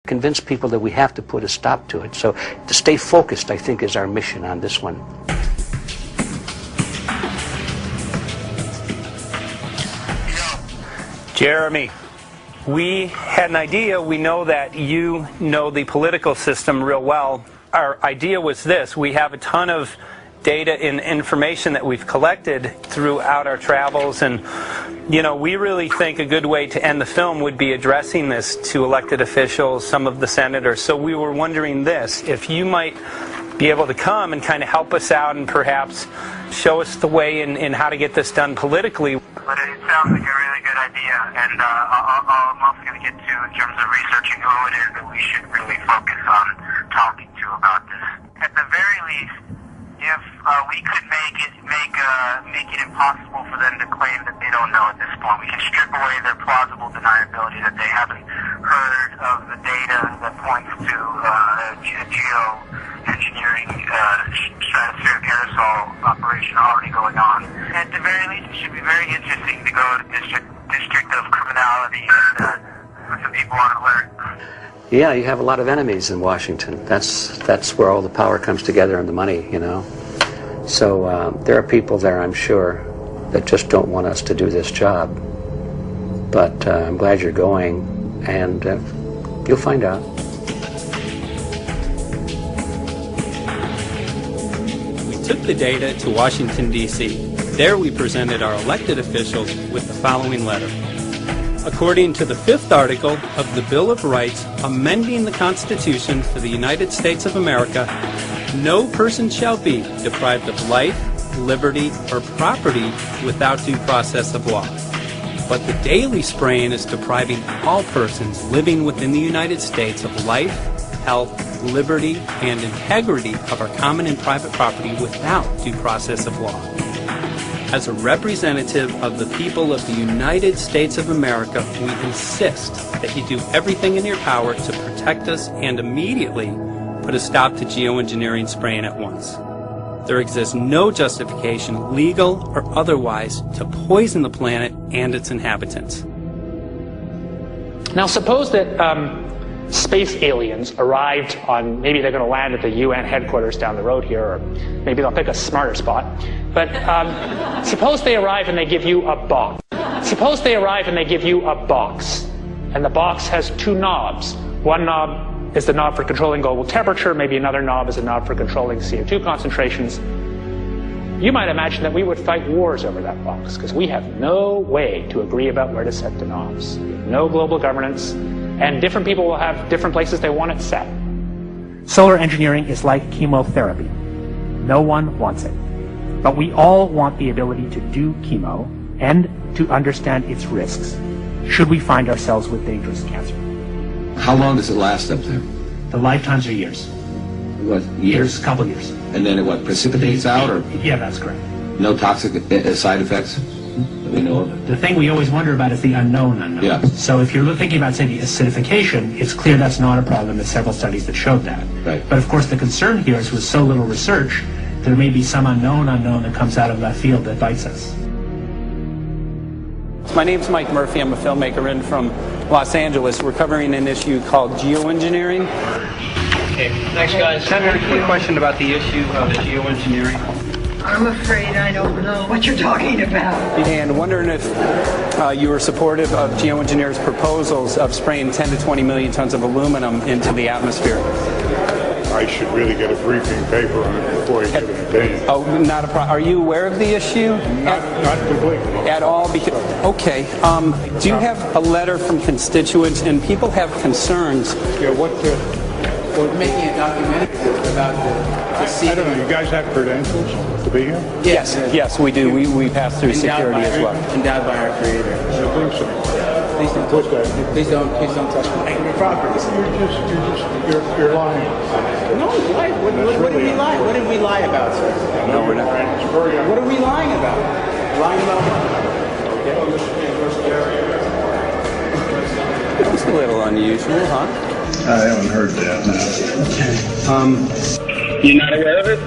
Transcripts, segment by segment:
Convince people that we have to put a stop to it. So to stay focused, I think, is our mission on this one. Jeremy, we had an idea. We know that you know the political system real well. Our idea was this. We have a ton of data and information that we've collected throughout our travels, and we really think a good way to end the film would be addressing this to elected officials, some of the senators. So we were wondering this, if you might be able to come and kind of help us out and perhaps show us the way in how to get this done politically. But it sounds like a really good idea, and I'm also going to get to in terms of researching who it is that we should really focus on talking to about this. At the very least, if we could make it impossible for them to claim that they don't know at this point, we can strip away their plausible deniability that they haven't heard of the data that points to geoengineering stratospheric aerosol operation already going on. At the very least, it should be very interesting to go to District of Criminality and put some people on alert. Yeah, you have a lot of enemies in Washington. That's where all the power comes together and the money, So there are people there, I'm sure, that just don't want us to do this job. But I'm glad you're going, and you'll find out. We took the data to Washington, D.C. There we presented our elected officials with the following letter. According to the 5th article of the Bill of Rights, amending the Constitution for the United States of America, no person shall be deprived of life, liberty, or property without due process of law. But the daily spraying is depriving all persons living within the United States of life, health, liberty, and integrity of our common and private property without due process of law. As a representative of the people of the United States of America, we insist that you do everything in your power to protect us and immediately put a stop to geoengineering spraying at once. There exists no justification, legal or otherwise, to poison the planet and its inhabitants. Now suppose that space aliens arrived on, maybe they're going to land at the UN headquarters down the road here, or maybe they'll pick a smarter spot. But suppose they arrive and they give you a box. Suppose they arrive and they give you a box, and the box has 2 knobs. One knob is the knob for controlling global temperature, maybe another knob is a knob for controlling CO2 concentrations. You might imagine that we would fight wars over that box, because we have no way to agree about where to set the knobs. We have no global governance, and different people will have different places they want it set. Solar engineering is like chemotherapy. No one wants it. But we all want the ability to do chemo and to understand its risks should we find ourselves with dangerous cancer. How long does it last up there? The lifetimes are years. What, years? A couple years. And then it precipitates out, or? Yeah, that's correct. No toxic side effects that we know of? The thing we always wonder about is the unknown unknown. Yeah. So if you're thinking about, say, the acidification, it's clear that's not a problem. There's several studies that showed that. Right. But of course the concern here is with so little research, there may be some unknown that comes out of that field that bites us. My name's Mike Murphy. I'm a filmmaker in from Los Angeles. We're covering an issue called geoengineering. Okay, thanks guys. Senator, quick question about the issue of the geoengineering. I'm afraid I don't know what you're talking about. And wondering if you were supportive of geoengineers' proposals of spraying 10 to 20 million tons of aluminum into the atmosphere. I should really get a briefing paper on it before you get an opinion. Oh, not a problem. Are you aware of the issue? Not completely. At all? Okay. Do you have a letter from constituents, and people have concerns? Yeah, We're making a documentary about the DECEIT. I don't know. You guys have credentials to be here? Yes, we do. We pass through security as well. Endowed by our Creator. I think so. Please don't touch me. Please don't touch me. Your property. You're lying. No, what did we lie? What did we lie about, sir? No, we're not. What are we lying about? Lying about what? It's a little unusual, huh? I haven't heard that. You're not aware of it?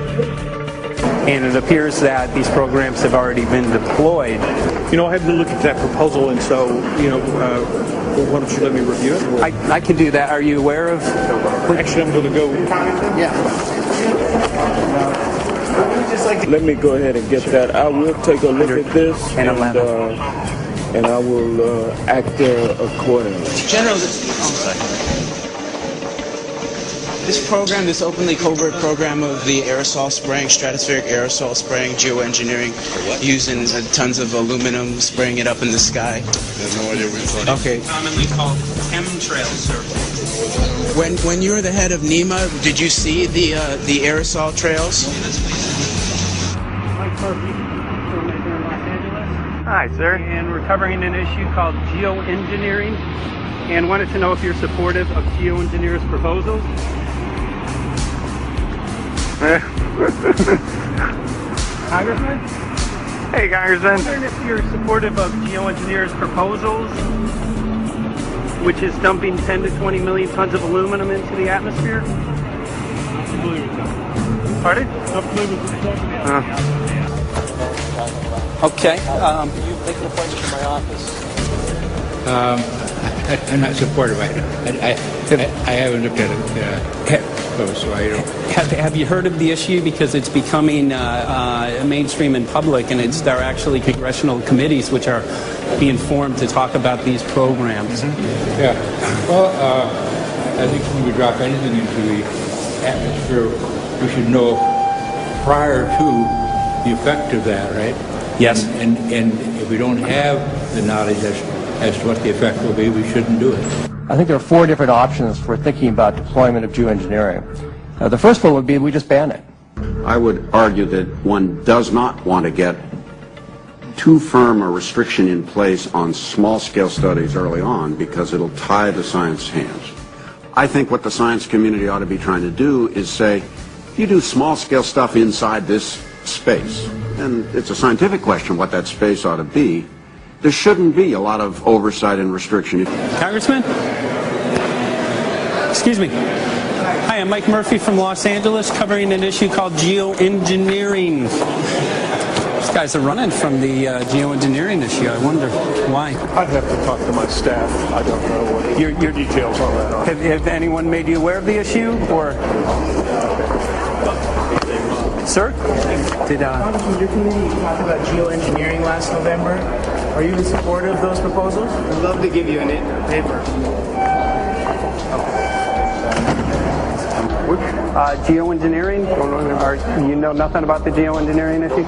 and it appears that these programs have already been deployed. You know, I had to look at that proposal, and so, you know, why don't you let me review it? I can do that. Are you aware of? Actually, I'm going to go. Yeah. Let me go ahead and get that. I will take a look at this, and I will act accordingly. General, this program, this openly covert program of the aerosol spraying, stratospheric aerosol spraying, geoengineering, using tons of aluminum, spraying it up in the sky. I have no idea what you're talking about. Okay. Commonly called chemtrails, sir. When you were the head of NEMA, did you see the aerosol trails? Mike Murphy from Los Angeles. Hi, sir. And we're covering an issue called geoengineering, and wanted to know if you're supportive of geoengineers' proposals. Congressman? Hey, Congressman. I'm wondering if you're supportive of geoengineers' proposals, which is dumping 10 to 20 million tons of aluminum into the atmosphere. Pardon? Okay. You make an appointment to my office. I'm not supportive. I haven't looked at it close, so I don't. Have you heard of the issue? Because it's becoming mainstream in public, and there are actually congressional committees which are being formed to talk about these programs. Mm-hmm. Yeah. Well, I think when we drop anything into the atmosphere, we should know prior to the effect of that, right? Yes. And if we don't have the knowledge as to what the effect will be, we shouldn't do it. I think there are 4 different options for thinking about deployment of geoengineering. The first one would be we just ban it. I would argue that one does not want to get too firm a restriction in place on small-scale studies early on because it'll tie the science hands. I think what the science community ought to be trying to do is say, if you do small-scale stuff inside this space, and it's a scientific question what that space ought to be, there shouldn't be a lot of oversight and restriction. Congressman? Excuse me. Hi, I'm Mike Murphy from Los Angeles, covering an issue called geoengineering. These guys are running from the geoengineering issue. I wonder why. I'd have to talk to my staff. I don't know what your details on that are. Have anyone made you aware of the issue, or? Sir? Congressman, your committee talked about geoengineering last November. Are you in support of those proposals? I'd love to give you a paper. Geoengineering? You know nothing about the geoengineering issue?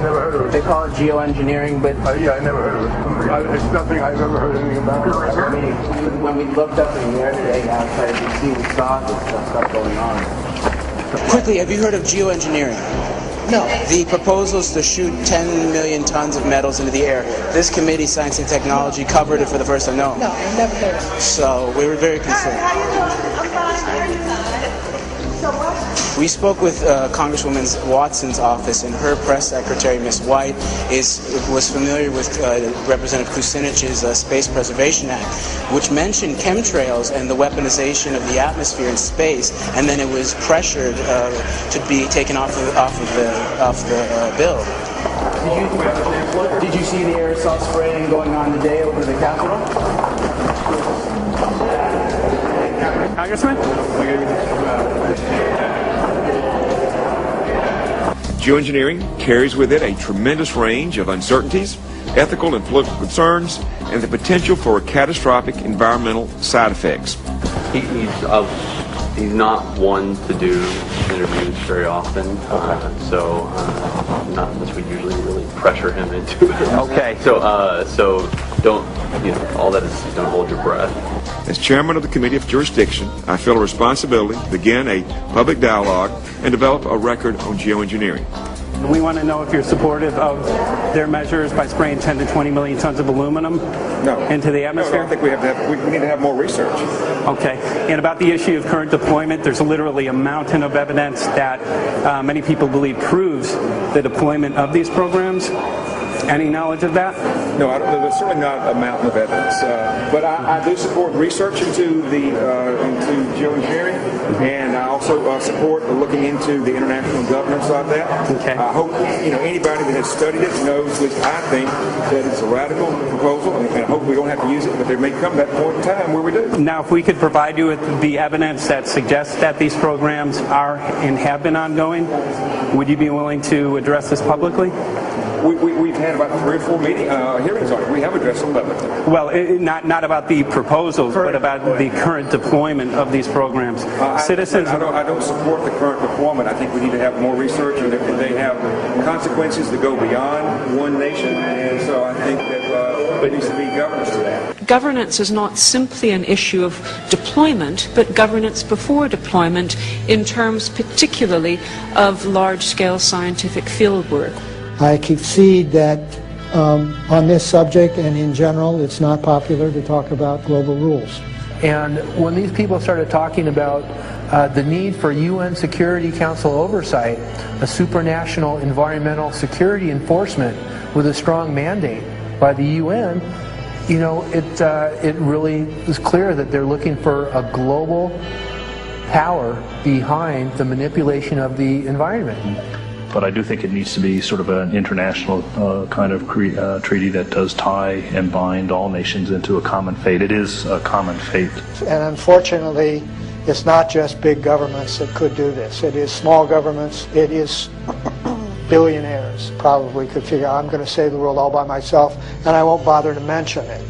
Never heard of it. They call it geoengineering, but... yeah, I never heard of it. It's nothing I've ever heard anything about. When we looked up in the air today outside D.C., we saw this stuff going on. Quickly, have you heard of geoengineering? No. The proposals to shoot 10 million tons of metals into the air. This committee, Science and Technology, covered it for the first time. No. No, I've never heard of it. So we were very concerned. Hi, how you doing? I'm fine. How are you? So what? We spoke with Congresswoman Watson's office, and her press secretary, Ms. White, was familiar with Representative Kucinich's Space Preservation Act, which mentioned chemtrails and the weaponization of the atmosphere and space, and then it was pressured to be taken off the bill. Did you see the aerosol spraying going on today over the Capitol? Congressman? Geoengineering carries with it a tremendous range of uncertainties, ethical and political concerns, and the potential for catastrophic environmental side effects. He's not one to do interviews very often, so not unless we usually really pressure him into it. Okay. So don't, all that is don't hold your breath. As chairman of the Committee of Jurisdiction, I feel a responsibility to begin a public dialogue and develop a record on geoengineering. We want to know if you're supportive of their measures by spraying 10 to 20 million tons of aluminum into the atmosphere? No, I think we need to have more research. Okay. And about the issue of current deployment, there's literally a mountain of evidence that many people believe proves the deployment of these programs. any knowledge of that? No, there's certainly not a mountain of evidence. But I do support research into geoengineering, and I also support looking into the international governance of that. Okay. I hope anybody that has studied it knows, at least I think, that it's a radical proposal, and I hope we don't have to use it, but there may come that point in time where we do. Now, if we could provide you with the evidence that suggests that these programs are and have been ongoing, would you be willing to address this publicly? We've had about 3 or 4 hearings on it. We have addressed them publicly. Well, not about the proposals, but about the current deployment of these programs. Citizens. I don't support the current deployment. I think we need to have more research, and they have consequences that go beyond one nation, and so I think that there needs to be governance for that. Governance is not simply an issue of deployment, but governance before deployment in terms particularly of large-scale scientific fieldwork. I concede that on this subject and in general, it's not popular to talk about global rules. And when these people started talking about the need for UN Security Council oversight, a supranational environmental security enforcement with a strong mandate by the UN, it really is clear that they're looking for a global power behind the manipulation of the environment. But I do think it needs to be sort of an international kind of treaty that does tie and bind all nations into a common fate. It is a common fate. And unfortunately, it's not just big governments that could do this. It is small governments. It is billionaires probably could figure out, I'm going to save the world all by myself, and I won't bother to mention it.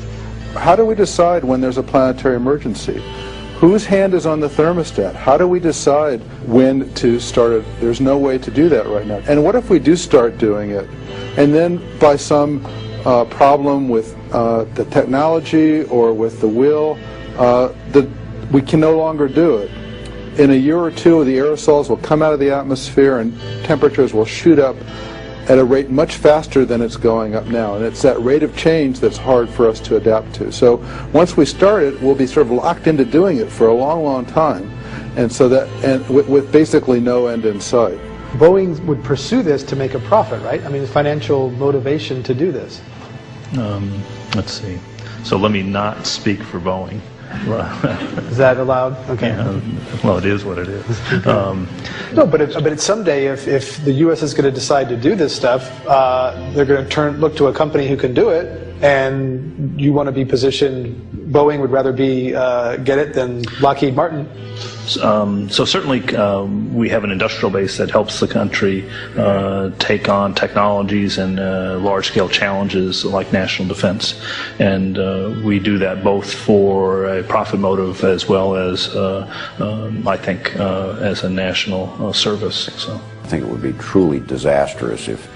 How do we decide when there's a planetary emergency? Whose hand is on the thermostat? How do we decide when to start it? There's no way to do that right now. And what if we do start doing it, and then by some problem with the technology or with the will, we can no longer do it? In a year or two, the aerosols will come out of the atmosphere and temperatures will shoot up at a rate much faster than it's going up now. And it's that rate of change that's hard for us to adapt to. So once we start it, we'll be sort of locked into doing it for a long, long time. And so with basically no end in sight. Boeing would pursue this to make a profit, right? I mean, financial motivation to do this. Let's see. So let me not speak for Boeing. Is that allowed? Okay. Yeah, well, it is what it is. No, but someday, if the U.S. is going to decide to do this stuff, they're going to look to a company who can do it, and you want to be positioned. Boeing would rather get it than Lockheed Martin. So certainly we have an industrial base that helps the country take on technologies and large-scale challenges like national defense, and we do that both for a profit motive as well as I think as a national service. So I think it would be truly disastrous if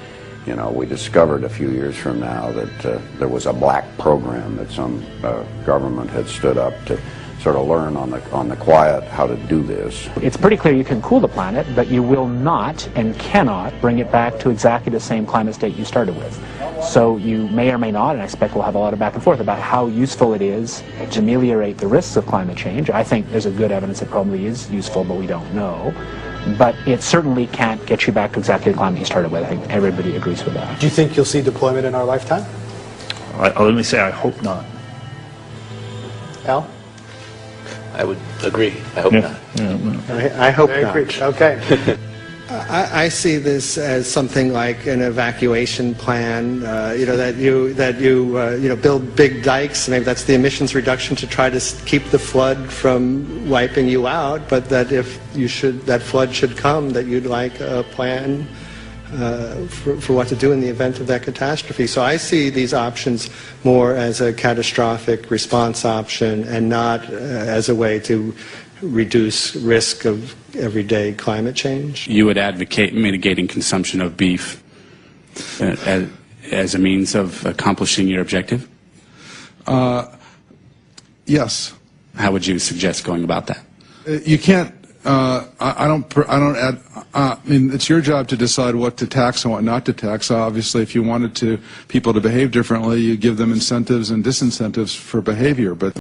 we discovered a few years from now that there was a black program that some government had stood up to sort of learn on the quiet how to do this. It's pretty clear you can cool the planet, but you will not and cannot bring it back to exactly the same climate state you started with. So you may or may not, and I expect we'll have a lot of back and forth about how useful it is to ameliorate the risks of climate change. I think there's a good evidence it probably is useful, but we don't know. But it certainly can't get you back to exactly the climate you started with. I think everybody agrees with that. Do you think you'll see deployment in our lifetime? Let me say I hope not. Al? I would agree. I hope not. I hope not. Okay. I see this as something like an evacuation plan. That you build big dikes. Maybe that's the emissions reduction to try to keep the flood from wiping you out. But that if that flood should come, that you'd like a plan for what to do in the event of that catastrophe. So I see these options more as a catastrophic response option and not as a way to reduce risk of everyday climate change. You would advocate mitigating consumption of beef as a means of accomplishing your objective? Yes. How would you suggest going about that? You can't. I mean, it's your job to decide what to tax and what not to tax. Obviously, if you wanted people to behave differently, you give them incentives and disincentives for behavior. But